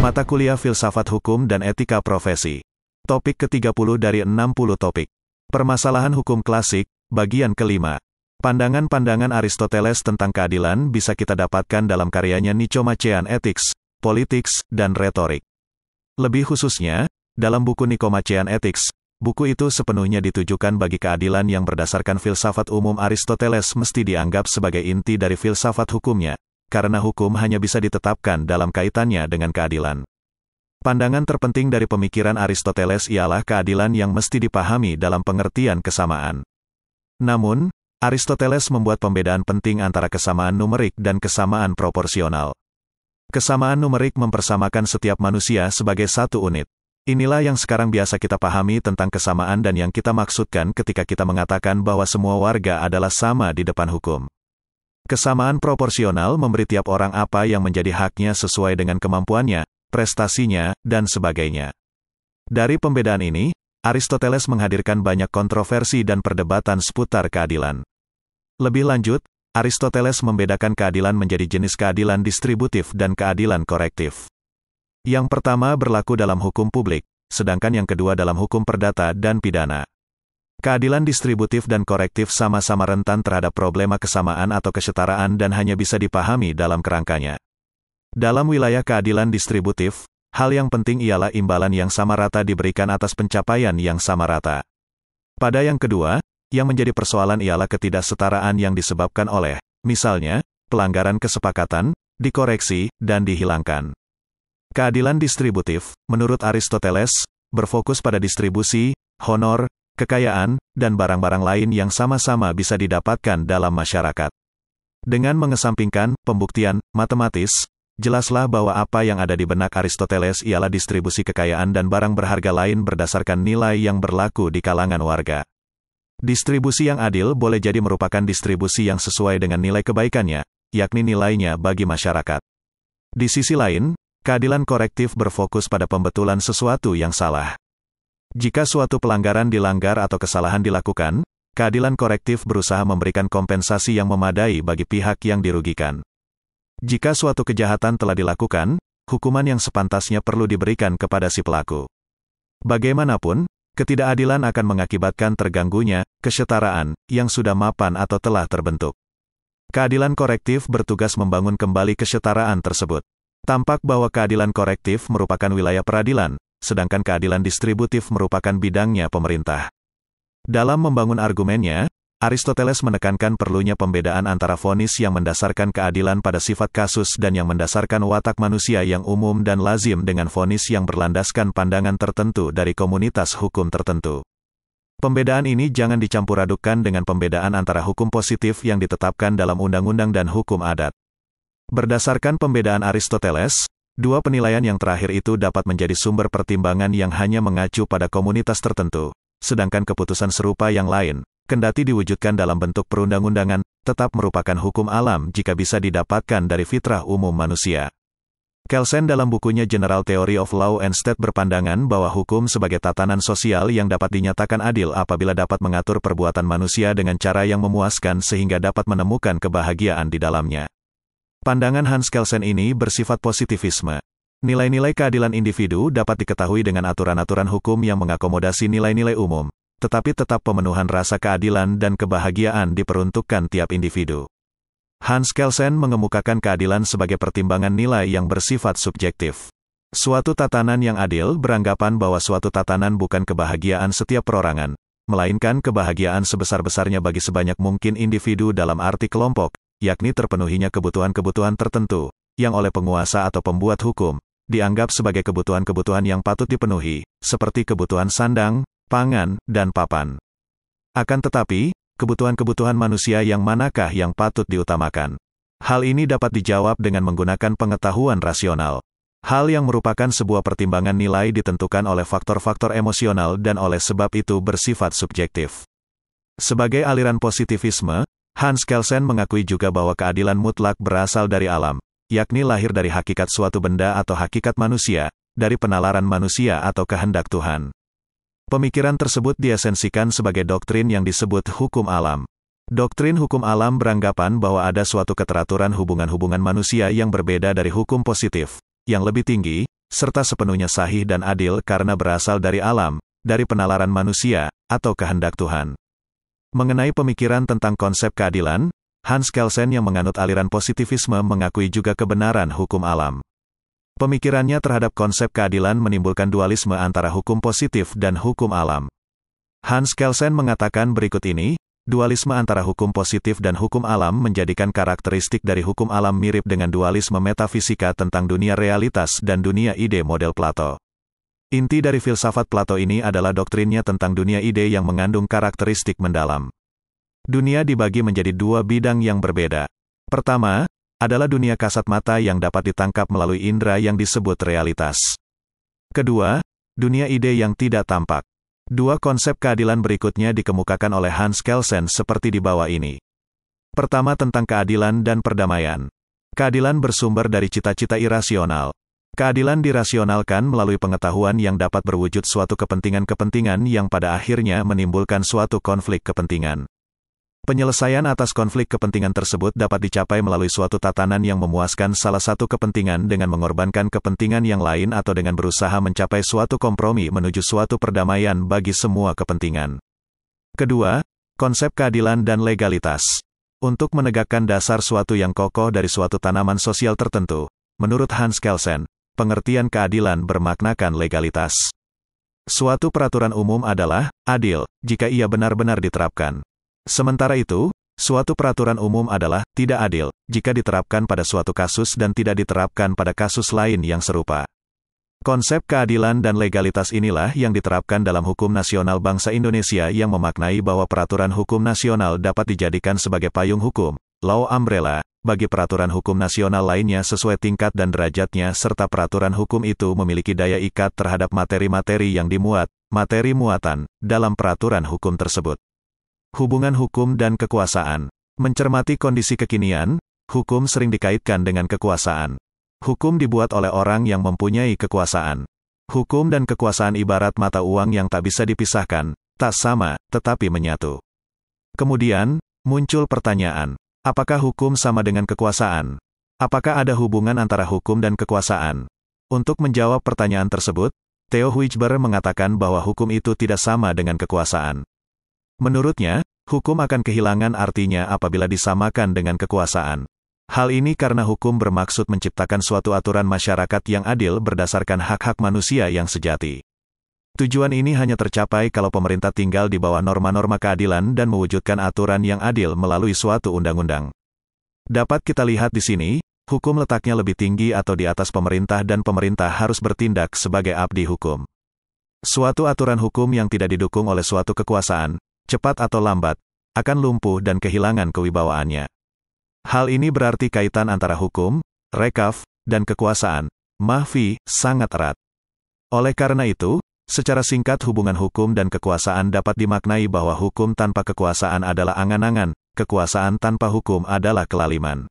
Mata kuliah Filsafat Hukum dan Etika Profesi. Topik ke-30 dari 60 topik. Permasalahan hukum klasik, bagian kelima. Pandangan-pandangan Aristoteles tentang keadilan bisa kita dapatkan dalam karyanya Nicomachean Ethics, Politics, dan Rhetoric. Lebih khususnya, dalam buku Nicomachean Ethics, buku itu sepenuhnya ditujukan bagi keadilan yang berdasarkan filsafat umum Aristoteles mesti dianggap sebagai inti dari filsafat hukumnya, karena hukum hanya bisa ditetapkan dalam kaitannya dengan keadilan. Pandangan terpenting dari pemikiran Aristoteles ialah keadilan yang mesti dipahami dalam pengertian kesamaan. Namun, Aristoteles membuat pembedaan penting antara kesamaan numerik dan kesamaan proporsional. Kesamaan numerik mempersamakan setiap manusia sebagai satu unit. Inilah yang sekarang biasa kita pahami tentang kesamaan dan yang kita maksudkan ketika kita mengatakan bahwa semua warga adalah sama di depan hukum. Kesamaan proporsional memberi tiap orang apa yang menjadi haknya sesuai dengan kemampuannya, prestasinya, dan sebagainya. Dari pembedaan ini, Aristoteles menghadirkan banyak kontroversi dan perdebatan seputar keadilan. Lebih lanjut, Aristoteles membedakan keadilan menjadi jenis keadilan distributif dan keadilan korektif. Yang pertama berlaku dalam hukum publik, sedangkan yang kedua dalam hukum perdata dan pidana. Keadilan distributif dan korektif sama-sama rentan terhadap problema kesamaan atau kesetaraan dan hanya bisa dipahami dalam kerangkanya. Dalam wilayah keadilan distributif, hal yang penting ialah imbalan yang sama rata diberikan atas pencapaian yang sama rata. Pada yang kedua, yang menjadi persoalan ialah ketidaksetaraan yang disebabkan oleh, misalnya, pelanggaran kesepakatan, dikoreksi, dan dihilangkan. Keadilan distributif, menurut Aristoteles, berfokus pada distribusi, honor, kekayaan, dan barang-barang lain yang sama-sama bisa didapatkan dalam masyarakat. Dengan mengesampingkan pembuktian matematis, jelaslah bahwa apa yang ada di benak Aristoteles ialah distribusi kekayaan dan barang berharga lain berdasarkan nilai yang berlaku di kalangan warga. Distribusi yang adil boleh jadi merupakan distribusi yang sesuai dengan nilai kebaikannya, yakni nilainya bagi masyarakat. Di sisi lain, keadilan korektif berfokus pada pembetulan sesuatu yang salah. Jika suatu pelanggaran dilanggar atau kesalahan dilakukan, keadilan korektif berusaha memberikan kompensasi yang memadai bagi pihak yang dirugikan. Jika suatu kejahatan telah dilakukan, hukuman yang sepantasnya perlu diberikan kepada si pelaku. Bagaimanapun, ketidakadilan akan mengakibatkan terganggunya kesetaraan yang sudah mapan atau telah terbentuk. Keadilan korektif bertugas membangun kembali kesetaraan tersebut. Tampak bahwa keadilan korektif merupakan wilayah peradilan, sedangkan keadilan distributif merupakan bidangnya pemerintah. Dalam membangun argumennya, Aristoteles menekankan perlunya pembedaan antara vonis yang mendasarkan keadilan pada sifat kasus dan yang mendasarkan watak manusia yang umum dan lazim dengan vonis yang berlandaskan pandangan tertentu dari komunitas hukum tertentu. Pembedaan ini jangan dicampur-adukkan dengan pembedaan antara hukum positif yang ditetapkan dalam undang-undang dan hukum adat. Berdasarkan pembedaan Aristoteles, dua penilaian yang terakhir itu dapat menjadi sumber pertimbangan yang hanya mengacu pada komunitas tertentu, sedangkan keputusan serupa yang lain, kendati diwujudkan dalam bentuk perundang-undangan, tetap merupakan hukum alam jika bisa didapatkan dari fitrah umum manusia. Kelsen dalam bukunya General Theory of Law and State berpandangan bahwa hukum sebagai tatanan sosial yang dapat dinyatakan adil apabila dapat mengatur perbuatan manusia dengan cara yang memuaskan sehingga dapat menemukan kebahagiaan di dalamnya. Pandangan Hans Kelsen ini bersifat positivisme. Nilai-nilai keadilan individu dapat diketahui dengan aturan-aturan hukum yang mengakomodasi nilai-nilai umum, tetapi tetap pemenuhan rasa keadilan dan kebahagiaan diperuntukkan tiap individu. Hans Kelsen mengemukakan keadilan sebagai pertimbangan nilai yang bersifat subjektif. Suatu tatanan yang adil beranggapan bahwa suatu tatanan bukan kebahagiaan setiap perorangan, melainkan kebahagiaan sebesar-besarnya bagi sebanyak mungkin individu dalam arti kelompok, yakni terpenuhinya kebutuhan-kebutuhan tertentu, yang oleh penguasa atau pembuat hukum, dianggap sebagai kebutuhan-kebutuhan yang patut dipenuhi, seperti kebutuhan sandang, pangan, dan papan. Akan tetapi, kebutuhan-kebutuhan manusia yang manakah yang patut diutamakan? Hal ini dapat dijawab dengan menggunakan pengetahuan rasional. Hal yang merupakan sebuah pertimbangan nilai ditentukan oleh faktor-faktor emosional dan oleh sebab itu bersifat subjektif. Sebagai aliran positivisme, Hans Kelsen mengakui juga bahwa keadilan mutlak berasal dari alam, yakni lahir dari hakikat suatu benda atau hakikat manusia, dari penalaran manusia atau kehendak Tuhan. Pemikiran tersebut diesensikan sebagai doktrin yang disebut hukum alam. Doktrin hukum alam beranggapan bahwa ada suatu keteraturan hubungan-hubungan manusia yang berbeda dari hukum positif, yang lebih tinggi, serta sepenuhnya sahih dan adil karena berasal dari alam, dari penalaran manusia, atau kehendak Tuhan. Mengenai pemikiran tentang konsep keadilan, Hans Kelsen yang menganut aliran positivisme mengakui juga kebenaran hukum alam. Pemikirannya terhadap konsep keadilan menimbulkan dualisme antara hukum positif dan hukum alam. Hans Kelsen mengatakan berikut ini, dualisme antara hukum positif dan hukum alam menjadikan karakteristik dari hukum alam mirip dengan dualisme metafisika tentang dunia realitas dan dunia ide model Plato. Inti dari filsafat Plato ini adalah doktrinnya tentang dunia ide yang mengandung karakteristik mendalam. Dunia dibagi menjadi dua bidang yang berbeda. Pertama, adalah dunia kasat mata yang dapat ditangkap melalui indera yang disebut realitas. Kedua, dunia ide yang tidak tampak. Dua konsep keadilan berikutnya dikemukakan oleh Hans Kelsen seperti di bawah ini. Pertama tentang keadilan dan perdamaian. Keadilan bersumber dari cita-cita irasional. Keadilan dirasionalkan melalui pengetahuan yang dapat berwujud suatu kepentingan-kepentingan yang pada akhirnya menimbulkan suatu konflik kepentingan. Penyelesaian atas konflik kepentingan tersebut dapat dicapai melalui suatu tatanan yang memuaskan salah satu kepentingan dengan mengorbankan kepentingan yang lain atau dengan berusaha mencapai suatu kompromi menuju suatu perdamaian bagi semua kepentingan. Kedua, konsep keadilan dan legalitas. Untuk menegakkan dasar suatu yang kokoh dari suatu tanaman sosial tertentu, menurut Hans Kelsen, pengertian keadilan bermaknakan legalitas. Suatu peraturan umum adalah adil jika ia benar-benar diterapkan. Sementara itu, suatu peraturan umum adalah tidak adil jika diterapkan pada suatu kasus dan tidak diterapkan pada kasus lain yang serupa. Konsep keadilan dan legalitas inilah yang diterapkan dalam hukum nasional bangsa Indonesia yang memaknai bahwa peraturan hukum nasional dapat dijadikan sebagai payung hukum, law umbrella, bagi peraturan hukum nasional lainnya sesuai tingkat dan derajatnya serta peraturan hukum itu memiliki daya ikat terhadap materi-materi yang dimuat, materi muatan, dalam peraturan hukum tersebut. Hubungan hukum dan kekuasaan. Mencermati kondisi kekinian, hukum sering dikaitkan dengan kekuasaan. Hukum dibuat oleh orang yang mempunyai kekuasaan. Hukum dan kekuasaan ibarat mata uang yang tak bisa dipisahkan, tak sama, tetapi menyatu. Kemudian, muncul pertanyaan, apakah hukum sama dengan kekuasaan? Apakah ada hubungan antara hukum dan kekuasaan? Untuk menjawab pertanyaan tersebut, Theo Huijber mengatakan bahwa hukum itu tidak sama dengan kekuasaan. Menurutnya, hukum akan kehilangan artinya apabila disamakan dengan kekuasaan. Hal ini karena hukum bermaksud menciptakan suatu aturan masyarakat yang adil berdasarkan hak-hak manusia yang sejati. Tujuan ini hanya tercapai kalau pemerintah tinggal di bawah norma-norma keadilan dan mewujudkan aturan yang adil melalui suatu undang-undang. Dapat kita lihat di sini, hukum letaknya lebih tinggi atau di atas pemerintah dan pemerintah harus bertindak sebagai abdi hukum. Suatu aturan hukum yang tidak didukung oleh suatu kekuasaan, cepat atau lambat, akan lumpuh dan kehilangan kewibawaannya. Hal ini berarti kaitan antara hukum, rekaf, dan kekuasaan, mahfi, sangat erat. Oleh karena itu, secara singkat hubungan hukum dan kekuasaan dapat dimaknai bahwa hukum tanpa kekuasaan adalah angan-angan, kekuasaan tanpa hukum adalah kelaliman.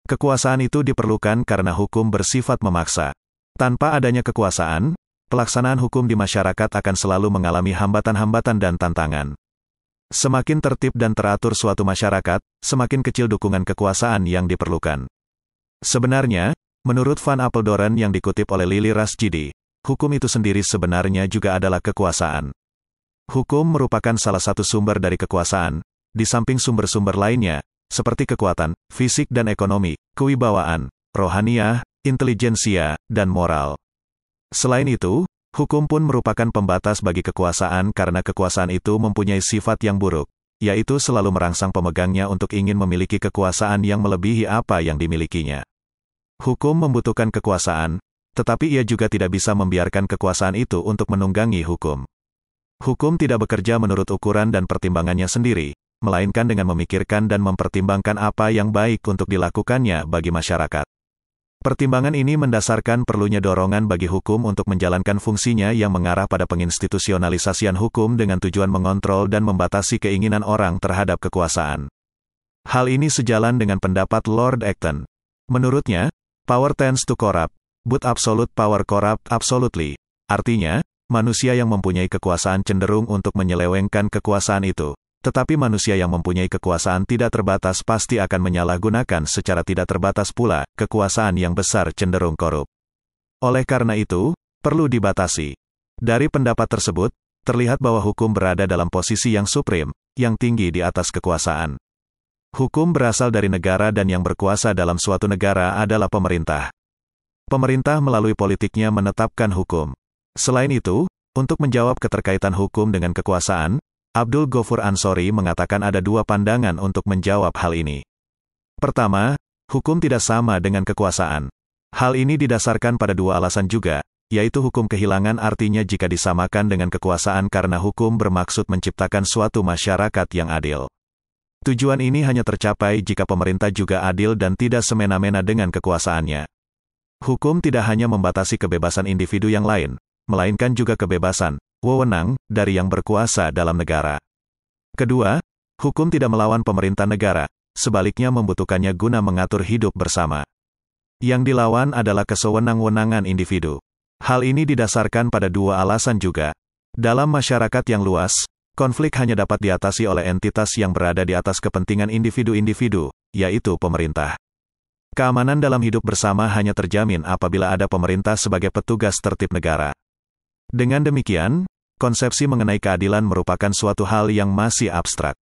Kekuasaan itu diperlukan karena hukum bersifat memaksa. Tanpa adanya kekuasaan, pelaksanaan hukum di masyarakat akan selalu mengalami hambatan-hambatan dan tantangan. Semakin tertib dan teratur suatu masyarakat, semakin kecil dukungan kekuasaan yang diperlukan. Sebenarnya, menurut Van Apeldoorn yang dikutip oleh Lili Rasjidi, hukum itu sendiri sebenarnya juga adalah kekuasaan. Hukum merupakan salah satu sumber dari kekuasaan, di samping sumber-sumber lainnya, seperti kekuatan, fisik dan ekonomi, kewibawaan, rohaniah, intelijensia, dan moral. Selain itu, hukum pun merupakan pembatas bagi kekuasaan karena kekuasaan itu mempunyai sifat yang buruk, yaitu selalu merangsang pemegangnya untuk ingin memiliki kekuasaan yang melebihi apa yang dimilikinya. Hukum membutuhkan kekuasaan, tetapi ia juga tidak bisa membiarkan kekuasaan itu untuk menunggangi hukum. Hukum tidak bekerja menurut ukuran dan pertimbangannya sendiri, melainkan dengan memikirkan dan mempertimbangkan apa yang baik untuk dilakukannya bagi masyarakat. Pertimbangan ini mendasarkan perlunya dorongan bagi hukum untuk menjalankan fungsinya yang mengarah pada penginstitusionalisasian hukum dengan tujuan mengontrol dan membatasi keinginan orang terhadap kekuasaan. Hal ini sejalan dengan pendapat Lord Acton. Menurutnya, power tends to corrupt, but absolute power corrupt absolutely. Artinya, manusia yang mempunyai kekuasaan cenderung untuk menyelewengkan kekuasaan itu. Tetapi manusia yang mempunyai kekuasaan tidak terbatas pasti akan menyalahgunakan secara tidak terbatas pula, kekuasaan yang besar cenderung korup. Oleh karena itu, perlu dibatasi. Dari pendapat tersebut, terlihat bahwa hukum berada dalam posisi yang supreme, yang tinggi di atas kekuasaan. Hukum berasal dari negara dan yang berkuasa dalam suatu negara adalah pemerintah. Pemerintah melalui politiknya menetapkan hukum. Selain itu, untuk menjawab keterkaitan hukum dengan kekuasaan, Abdul Ghafur Ansori mengatakan ada dua pandangan untuk menjawab hal ini. Pertama, hukum tidak sama dengan kekuasaan. Hal ini didasarkan pada dua alasan juga, yaitu hukum kehilangan artinya jika disamakan dengan kekuasaan karena hukum bermaksud menciptakan suatu masyarakat yang adil. Tujuan ini hanya tercapai jika pemerintah juga adil dan tidak semena-mena dengan kekuasaannya. Hukum tidak hanya membatasi kebebasan individu yang lain, melainkan juga kebebasan, wewenang, dari yang berkuasa dalam negara. Kedua, hukum tidak melawan pemerintah negara, sebaliknya membutuhkannya guna mengatur hidup bersama. Yang dilawan adalah kesewenang-wenangan individu. Hal ini didasarkan pada dua alasan juga. Dalam masyarakat yang luas, konflik hanya dapat diatasi oleh entitas yang berada di atas kepentingan individu-individu, yaitu pemerintah. Keamanan dalam hidup bersama hanya terjamin apabila ada pemerintah sebagai petugas tertib negara. Dengan demikian, konsepsi mengenai keadilan merupakan suatu hal yang masih abstrak.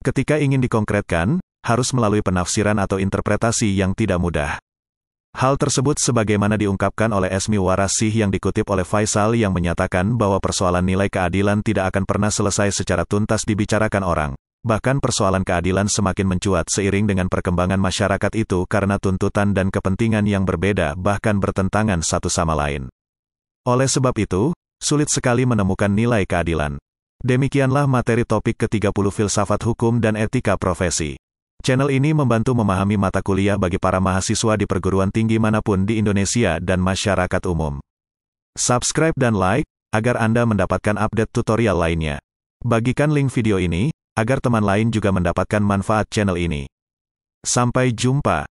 Ketika ingin dikonkretkan, harus melalui penafsiran atau interpretasi yang tidak mudah. Hal tersebut sebagaimana diungkapkan oleh Esmi Warasih yang dikutip oleh Faisal yang menyatakan bahwa persoalan nilai keadilan tidak akan pernah selesai secara tuntas dibicarakan orang. Bahkan persoalan keadilan semakin mencuat seiring dengan perkembangan masyarakat itu karena tuntutan dan kepentingan yang berbeda bahkan bertentangan satu sama lain. Oleh sebab itu, sulit sekali menemukan nilai keadilan. Demikianlah materi topik ke-30 Filsafat Hukum dan Etika Profesi. Channel ini membantu memahami mata kuliah bagi para mahasiswa di perguruan tinggi manapun di Indonesia dan masyarakat umum. Subscribe dan like, agar Anda mendapatkan update tutorial lainnya. Bagikan link video ini, agar teman lain juga mendapatkan manfaat channel ini. Sampai jumpa.